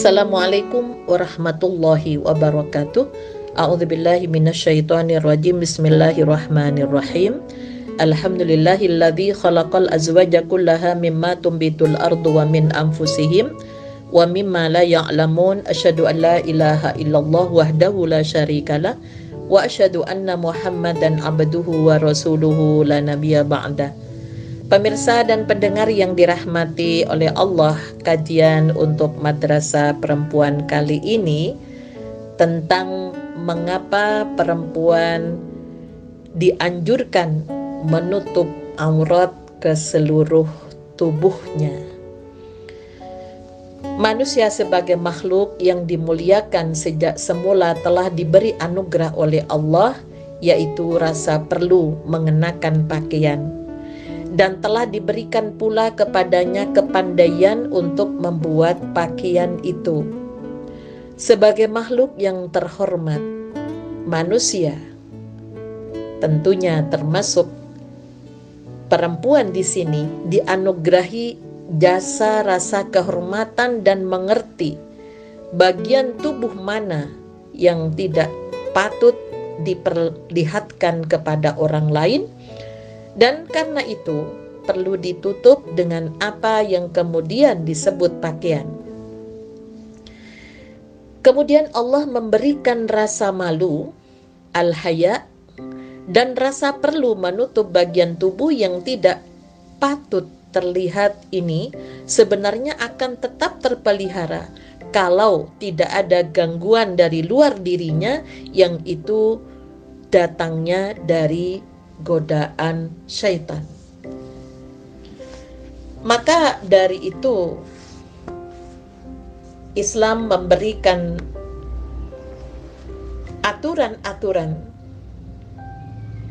Assalamualaikum warahmatullahi wabarakatuh. A'udzubillahi minasyaitonirrajim. Bismillahirrahmanirrahim. Alhamdulillahilladzi khalaqal azwaja kullaha mimma tumbitul ardu wa min anfusihim wa mimma la ya'lamun. Asyhadu an la ilaha illallah wahdahu la syarikalah wa asyhadu anna Muhammadan abduhu wa rasuluhu la nabiyya ba'da. Pemirsa dan pendengar yang dirahmati oleh Allah, kajian untuk Madrasah Perempuan kali ini tentang mengapa perempuan dianjurkan menutup aurat ke seluruh tubuhnya. Manusia sebagai makhluk yang dimuliakan sejak semula telah diberi anugerah oleh Allah, yaitu rasa perlu mengenakan pakaian. Dan telah diberikan pula kepadanya kepandaian untuk membuat pakaian itu. Sebagai makhluk yang terhormat, manusia, tentunya termasuk perempuan di sini, dianugerahi jasa rasa kehormatan dan mengerti bagian tubuh mana yang tidak patut diperlihatkan kepada orang lain. Dan karena itu perlu ditutup dengan apa yang kemudian disebut pakaian. Kemudian Allah memberikan rasa malu, al-haya, dan rasa perlu menutup bagian tubuh yang tidak patut terlihat ini sebenarnya akan tetap terpelihara kalau tidak ada gangguan dari luar dirinya yang itu datangnya dari godaan syaitan. Maka dari itu Islam memberikan aturan-aturan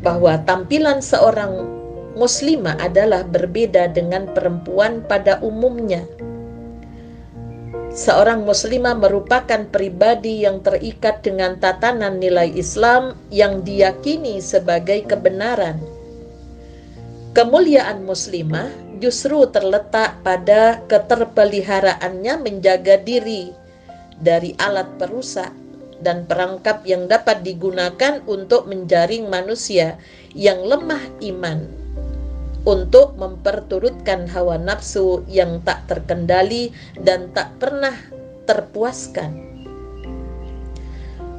bahwa tampilan seorang muslimah adalah berbeda dengan perempuan pada umumnya. Seorang muslimah merupakan pribadi yang terikat dengan tatanan nilai Islam yang diyakini sebagai kebenaran. Kemuliaan muslimah justru terletak pada keterpeliharaannya menjaga diri dari alat perusak dan perangkap yang dapat digunakan untuk menjaring manusia yang lemah iman, untuk memperturutkan hawa nafsu yang tak terkendali dan tak pernah terpuaskan.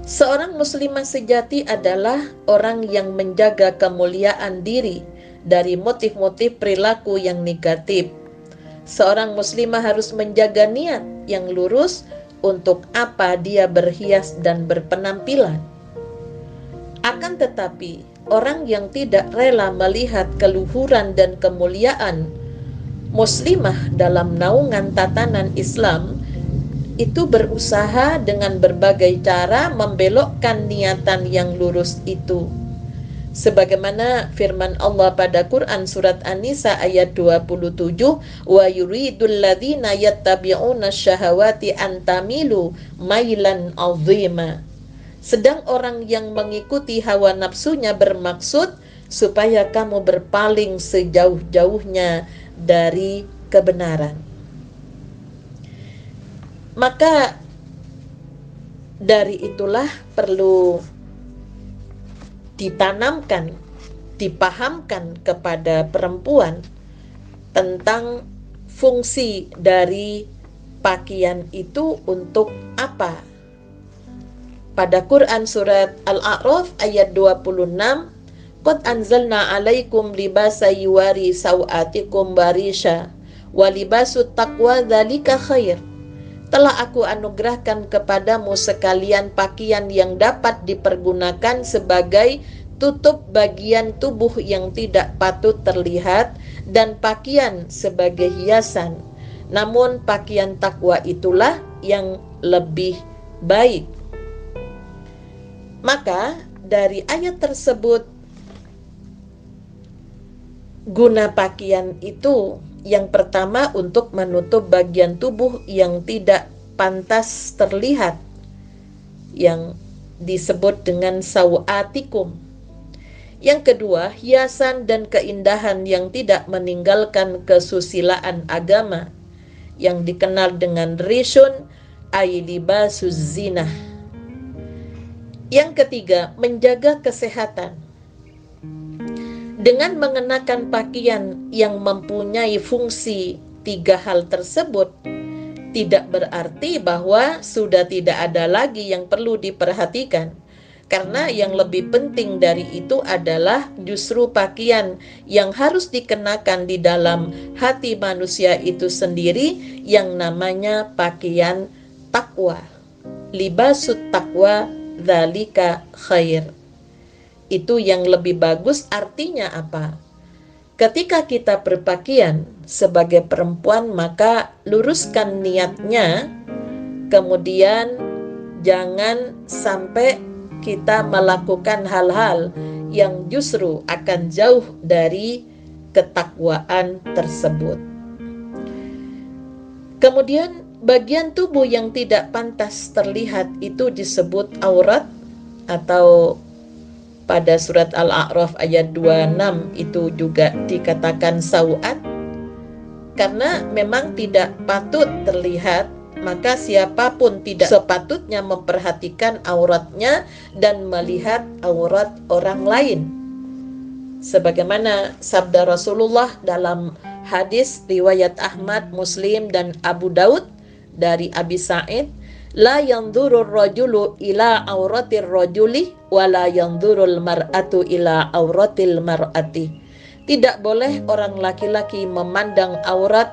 Seorang muslimah sejati adalah orang yang menjaga kemuliaan diri dari motif-motif perilaku yang negatif. Seorang muslimah harus menjaga niat yang lurus untuk apa dia berhias dan berpenampilan. Akan tetapi, orang yang tidak rela melihat keluhuran dan kemuliaan muslimah dalam naungan tatanan Islam itu berusaha dengan berbagai cara membelokkan niatan yang lurus itu. Sebagaimana firman Allah pada Quran surat An-Nisa ayat 27, wa yuridul ladzina yattabi'una syahawati an tamilu mailan 'azima. Sedang orang yang mengikuti hawa nafsunya bermaksud supaya kamu berpaling sejauh-jauhnya dari kebenaran. Maka dari itulah perlu ditanamkan, dipahamkan kepada perempuan tentang fungsi dari pakaian itu untuk apa. Pada Quran surat Al-A'raf ayat 26, qad anzalna 'alaikum libasa yuwari sawatikum barisha wa libasut taqwa dzalika khair. Telah aku anugerahkan kepadamu sekalian pakaian yang dapat dipergunakan sebagai tutup bagian tubuh yang tidak patut terlihat dan pakaian sebagai hiasan. Namun pakaian takwa itulah yang lebih baik. Maka dari ayat tersebut, guna pakaian itu yang pertama untuk menutup bagian tubuh yang tidak pantas terlihat, yang disebut dengan sawatikum. Yang kedua, hiasan dan keindahan yang tidak meninggalkan kesusilaan agama, yang dikenal dengan rishun, ay libasuz zinah. Yang ketiga, menjaga kesehatan. Dengan mengenakan pakaian yang mempunyai fungsi tiga hal tersebut, tidak berarti bahwa sudah tidak ada lagi yang perlu diperhatikan. Karena yang lebih penting dari itu adalah justru pakaian yang harus dikenakan di dalam hati manusia itu sendiri, yang namanya pakaian takwa. Libasut takwa dzalika khair. Itu yang lebih bagus. Artinya apa? Ketika kita berpakaian sebagai perempuan, maka luruskan niatnya. Kemudian jangan sampai kita melakukan hal-hal yang justru akan jauh dari ketakwaan tersebut. Kemudian bagian tubuh yang tidak pantas terlihat itu disebut aurat, atau pada surat Al-A'raf ayat 26 itu juga dikatakan sau'at. Karena memang tidak patut terlihat, maka siapapun tidak sepatutnya memperhatikan auratnya dan melihat aurat orang lain. Sebagaimana sabda Rasulullah dalam hadis riwayat Ahmad, Muslim, dan Abu Daud dari Abi Sa'id, la yanzurur rajulu ila auratir rajuli wa la yanzurul mar'atu ila auratil mar'ati. Tidak boleh orang laki-laki memandang aurat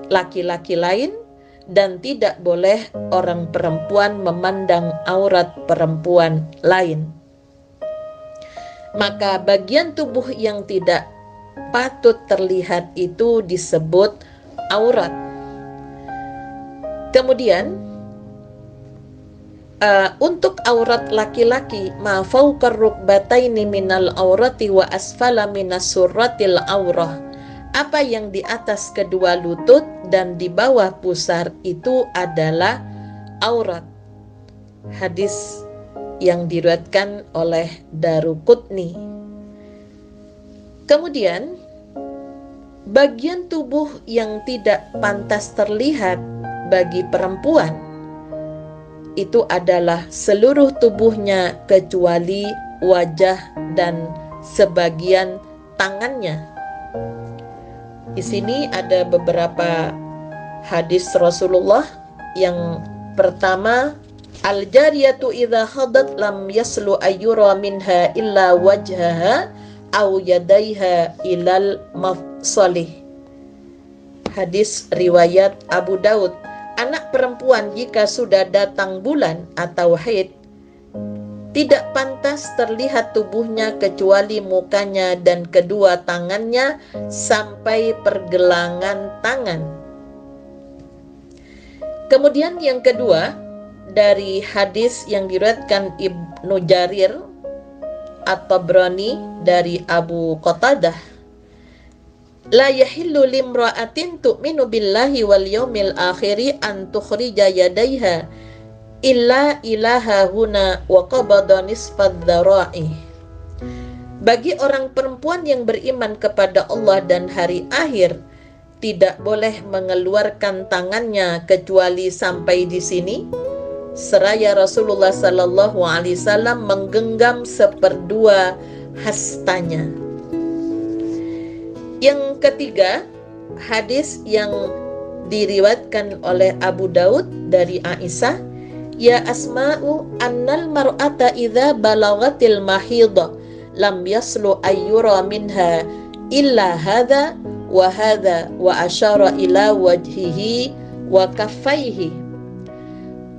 laki-laki lain, dan tidak boleh orang perempuan memandang aurat perempuan lain. Maka bagian tubuh yang tidak patut terlihat itu disebut aurat. Kemudian untuk aurat laki-laki, ma fawqa rukbataini minal aurati wa asfala minas surratil aurah. Apa yang di atas kedua lutut dan di bawah pusar itu adalah aurat. Hadis yang diriwayatkan oleh Daruqutni. Kemudian bagian tubuh yang tidak pantas terlihat bagi perempuan itu adalah seluruh tubuhnya kecuali wajah dan sebagian tangannya. Di sini ada beberapa hadis Rasulullah. Yang pertama, al-jariyatu idza hadat lam yaslu ayyura minha illa wajhaha aw yadaiha ilal mafsalih. Hadis riwayat Abu Daud. Anak perempuan jika sudah datang bulan atau haid, tidak pantas terlihat tubuhnya kecuali mukanya dan kedua tangannya sampai pergelangan tangan. Kemudian yang kedua, dari hadis yang diriwayatkan Ibnu Jarir At-Tabrani dari Abu Qatadah, la yahillu limra'atin tu'minu billahi wal yawmil akhiri an tukhrija yadaiha illa ilaha huna wa qabada nisfad dhara'i. Bagi orang perempuan yang beriman kepada Allah dan hari akhir, tidak boleh mengeluarkan tangannya kecuali sampai di sini, seraya Rasulullah sallallahu alaihi wasallam menggenggam seperdua hastanya. Yang ketiga, hadis yang diriwayatkan oleh Abu Daud dari Aisyah, ya Asma'u annal mar'ata idza balagatil mahidha lam yaslu ayyura minha illa hadha wa asyara ila wajhihi wa kaffaihi.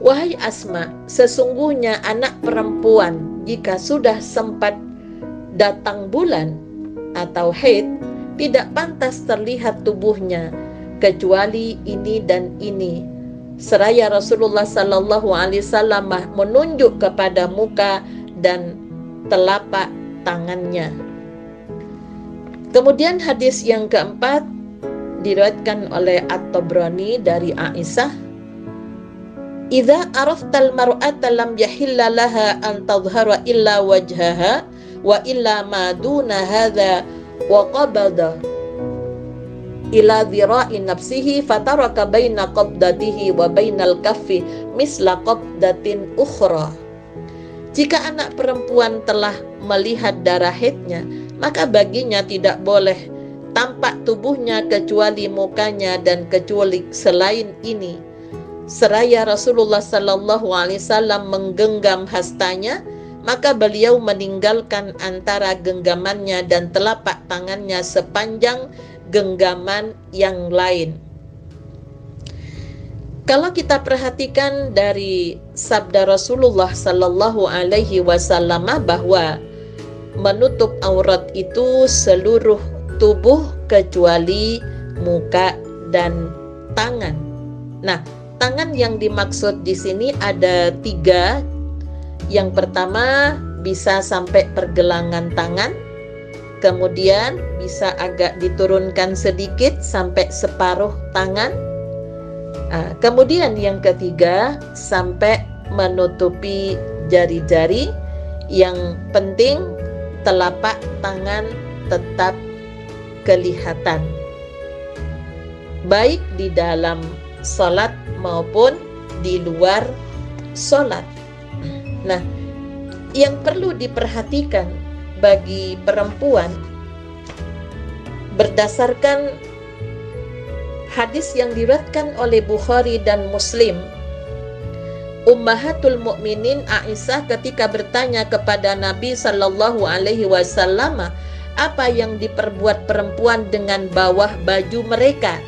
Wahai Asma, sesungguhnya anak perempuan jika sudah sempat datang bulan atau haid, tidak pantas terlihat tubuhnya kecuali ini dan ini. Seraya Rasulullah sallallahu alaihi wasallam menunjuk kepada muka dan telapak tangannya. Kemudian hadis yang keempat diriwayatkan oleh At-Tabrani dari Aisyah, idza araftal mar'ata lam yahilla laha an tadhhara illa wajhaha wa illa ma duna hadza wa qabada. ila dhira'i nafsihi fataraka baina qabdatihi wa bainal kaffi misla qabdatin ukhra. Jika anak perempuan telah melihat darah haidnya, maka baginya tidak boleh tampak tubuhnya kecuali mukanya dan kecuali selain ini. Seraya Rasulullah sallallahu alaihi wasallam menggenggam hastanya, maka beliau meninggalkan antara genggamannya dan telapak tangannya sepanjang genggaman yang lain. Kalau kita perhatikan dari sabda Rasulullah sallallahu alaihi wasallam bahwa menutup aurat itu seluruh tubuh kecuali muka dan tangan. Nah, tangan yang dimaksud di sini ada 3. Yang pertama bisa sampai pergelangan tangan, kemudian bisa agak diturunkan sedikit sampai separuh tangan. Kemudian yang ketiga sampai menutupi jari-jari. Yang penting telapak tangan tetap kelihatan, baik di dalam sholat maupun di luar sholat. Nah, yang perlu diperhatikan bagi perempuan berdasarkan hadis yang diriwayatkan oleh Bukhari dan Muslim, Ummahatul Mukminin Aisyah ketika bertanya kepada Nabi sallallahu alaihi wasallam, apa yang diperbuat perempuan dengan bawah baju mereka?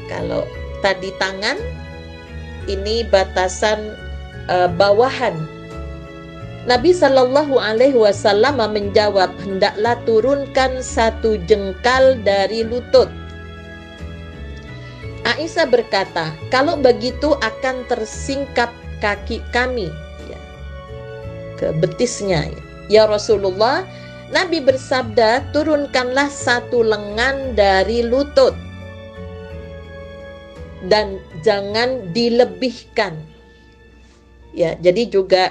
Kalau tadi tangan, ini batasan bawahan. Nabi sallallahu alaihi wasallam menjawab, hendaklah turunkan 1 jengkal dari lutut. Aisyah berkata, kalau begitu akan tersingkap kaki kami, ya, ke betisnya. Ya Rasulullah, Nabi bersabda, turunkanlah 1 lengan dari lutut dan jangan dilebihkan. Ya, jadi juga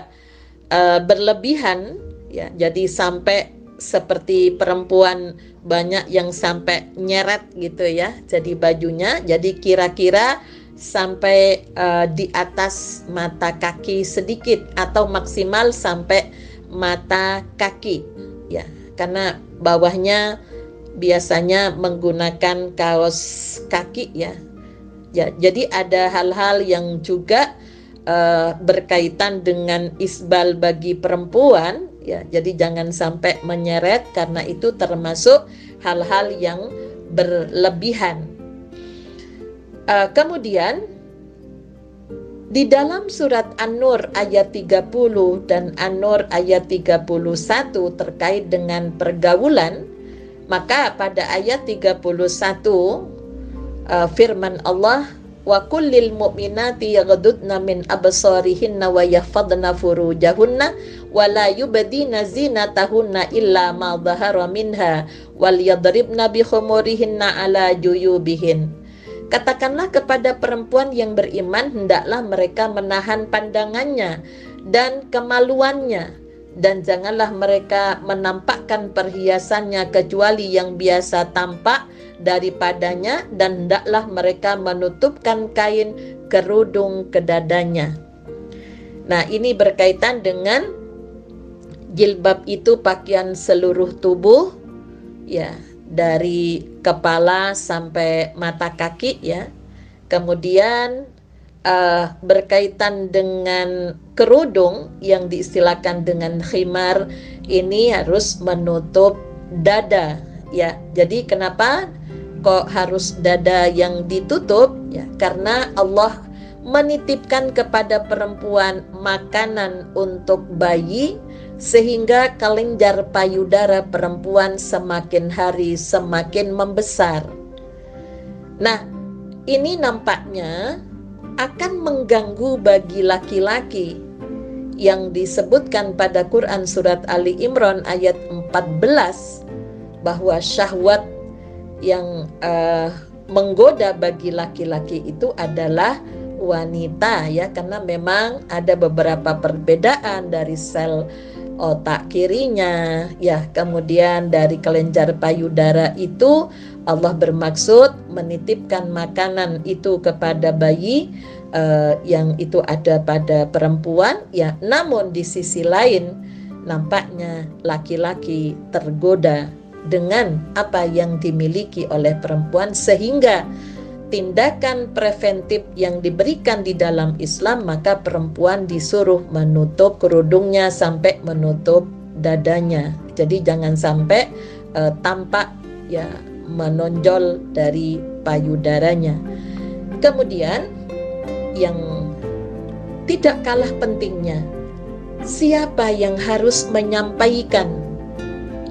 berlebihan, ya, jadi sampai seperti perempuan banyak yang sampai nyeret gitu ya, jadi bajunya jadi kira-kira sampai di atas mata kaki sedikit atau maksimal sampai mata kaki ya, karena bawahnya biasanya menggunakan kaos kaki ya. Jadi ada hal-hal yang juga berkaitan dengan isbal bagi perempuan ya, jadi jangan sampai menyeret karena itu termasuk hal-hal yang berlebihan. Kemudian di dalam surat An-Nur ayat 30 dan An-Nur ayat 31 terkait dengan pergaulan, maka pada ayat 31 firman Allah, wa kullil mu'minati yaghdudna min absarihinna wa yahfadna furujahunna wa la yubdina zinatahunna illa ma dhahara minha wal yadribna bi khumurihinna ala juyubihin. Katakanlah kepada perempuan yang beriman, hendaklah mereka menahan pandangannya dan kemaluannya, dan janganlah mereka menampakkan perhiasannya kecuali yang biasa tampak daripadanya, dan hendaklah mereka menutupkan kain kerudung ke dadanya. Nah, ini berkaitan dengan jilbab itu pakaian seluruh tubuh ya, dari kepala sampai mata kaki ya. Kemudian berkaitan dengan kerudung yang diistilahkan dengan khimar, ini harus menutup dada ya. Jadi kenapa kok harus dada yang ditutup ya? Karena Allah menitipkan kepada perempuan makanan untuk bayi, sehingga kelenjar payudara perempuan semakin hari semakin membesar. Nah, ini nampaknya akan mengganggu bagi laki-laki yang disebutkan pada Quran surat Ali Imran ayat 14 bahwa syahwat yang menggoda bagi laki-laki itu adalah wanita ya, karena memang ada beberapa perbedaan dari sel otak kirinya ya, kemudian dari kelenjar payudara itu Allah bermaksud menitipkan makanan itu kepada bayi yang itu ada pada perempuan, ya. Namun di sisi lain nampaknya laki-laki tergoda dengan apa yang dimiliki oleh perempuan, sehingga tindakan preventif yang diberikan di dalam Islam, maka perempuan disuruh menutup kerudungnya sampai menutup dadanya. Jadi jangan sampai tampak, ya, menonjol dari payudaranya. Kemudian yang tidak kalah pentingnya, siapa yang harus menyampaikan,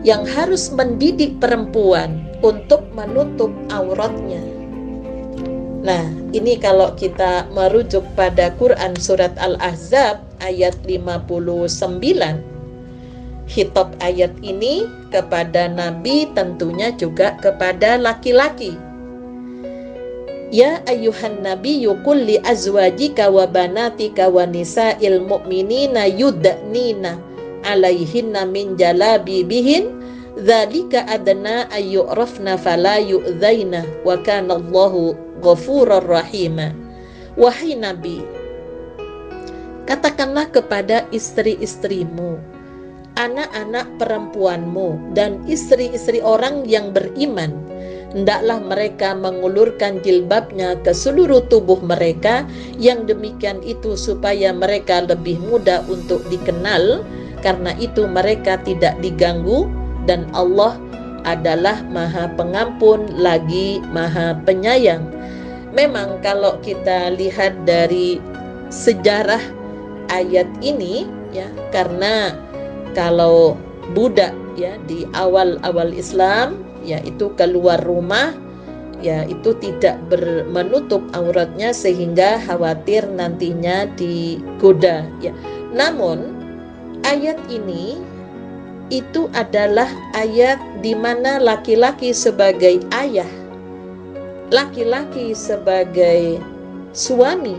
yang harus mendidik perempuan untuk menutup auratnya. Nah, ini kalau kita merujuk pada Quran surat Al-Ahzab ayat 59, khitab ayat ini kepada Nabi, tentunya juga kepada laki-laki. Ya ayyuhan nabiyyu qul li azwajika wa banatika wa nisa'il mu'minina yudnina 'alaihinna min jalabibihin dzalika adna ayyurafna fala yu'dzaina wa kana Allahu ghafurur rahima. Wahai Nabi, katakanlah kepada istri-istrimu, anak-anak perempuanmu, dan istri-istri orang yang beriman, hendaklah mereka mengulurkan jilbabnya ke seluruh tubuh mereka, yang demikian itu supaya mereka lebih mudah untuk dikenal, karena itu mereka tidak diganggu, dan Allah adalah Maha Pengampun lagi Maha Penyayang. Memang kalau kita lihat dari sejarah ayat ini, ya, karena kalau budak, ya, di awal-awal Islam, ya, itu keluar rumah, ya, itu tidak menutup auratnya sehingga khawatir nantinya digoda, ya. Namun ayat ini itu adalah ayat di mana laki-laki sebagai ayah, laki-laki sebagai suami,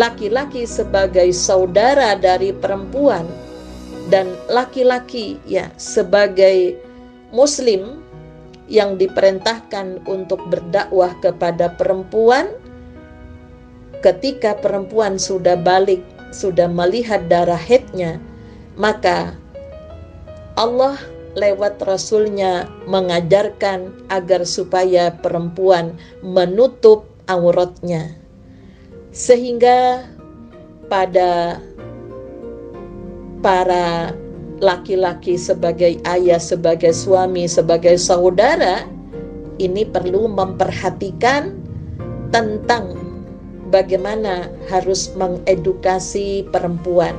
laki-laki sebagai saudara dari perempuan, dan laki-laki, ya, sebagai muslim yang diperintahkan untuk berdakwah kepada perempuan. Ketika perempuan sudah balik, sudah melihat darah haidnya, maka Allah lewat Rasulnya mengajarkan agar supaya perempuan menutup auratnya, sehingga pada para laki-laki sebagai ayah, sebagai suami, sebagai saudara, ini perlu memperhatikan tentang bagaimana harus mengedukasi perempuan.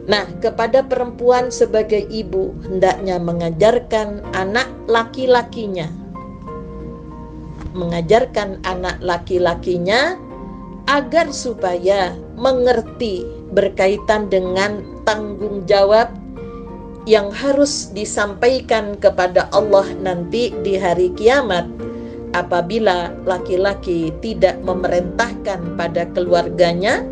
Nah, kepada perempuan sebagai ibu, hendaknya mengajarkan anak laki-lakinya, agar supaya mengerti berkaitan dengan tanggung jawab yang harus disampaikan kepada Allah nanti di hari kiamat, apabila laki-laki tidak memerintahkan pada keluarganya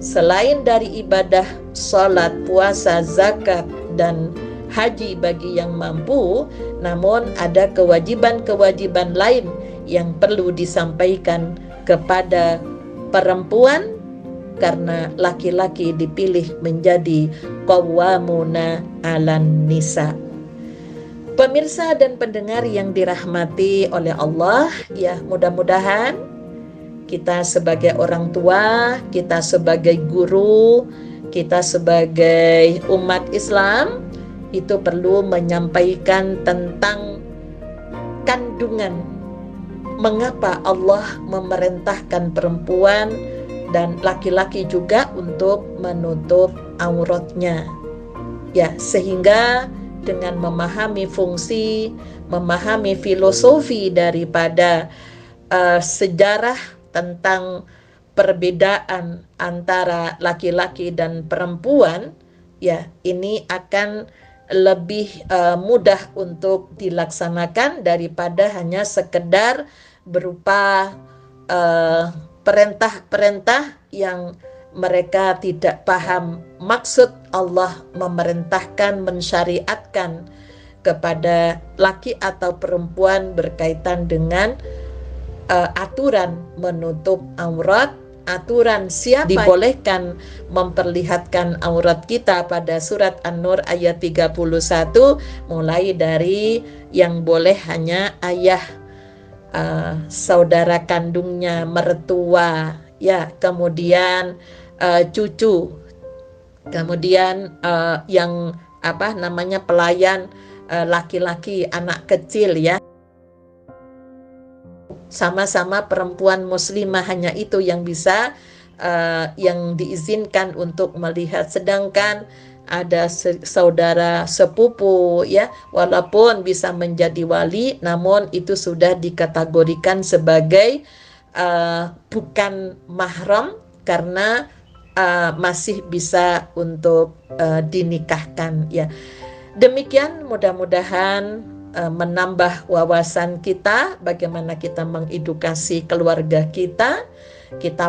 selain dari ibadah salat, puasa, zakat, dan haji bagi yang mampu, namun ada kewajiban-kewajiban lain yang perlu disampaikan kepada perempuan, karena laki-laki dipilih menjadi qawwamuna 'alan nisa. Pemirsa dan pendengar yang dirahmati oleh Allah, ya, mudah-mudahan kita sebagai orang tua, kita sebagai guru, kita sebagai umat Islam itu perlu menyampaikan tentang kandungan mengapa Allah memerintahkan perempuan dan laki-laki juga untuk menutup auratnya, ya, sehingga dengan memahami fungsi, memahami filosofi daripada sejarah tentang perbedaan antara laki-laki dan perempuan, ya, ini akan lebih mudah untuk dilaksanakan daripada hanya sekedar berupa perintah-perintah yang mereka tidak paham maksud Allah memerintahkan, mensyariatkan kepada laki atau perempuan berkaitan dengan aturan menutup aurat, aturan siapa dibolehkan memperlihatkan aurat kita pada surat An-Nur ayat 31, mulai dari yang boleh hanya ayah, saudara kandungnya, mertua, ya, kemudian cucu, kemudian yang pelayan laki-laki, anak kecil, ya. Sama-sama perempuan muslimah, hanya itu yang bisa yang diizinkan untuk melihat. Sedangkan ada saudara sepupu, ya, walaupun bisa menjadi wali, namun itu sudah dikategorikan sebagai bukan mahram karena masih bisa untuk dinikahkan, ya. Demikian, mudah-mudahan menambah wawasan kita, bagaimana kita mengedukasi keluarga kita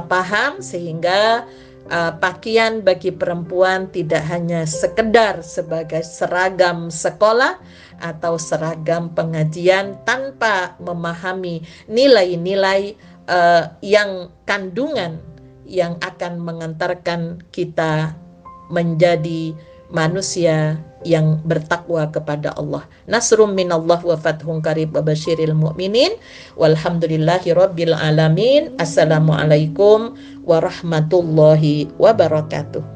paham, sehingga pakaian bagi perempuan tidak hanya sekedar sebagai seragam sekolah atau seragam pengajian tanpa memahami nilai-nilai yang kandungan yang akan mengantarkan kita menjadi manusia yang bertakwa kepada Allah. Nasrum minallah wa fathun qarib wa basyiril mu'minin. Walhamdulillahi rabbil alamin. Assalamualaikum warahmatullahi wabarakatuh.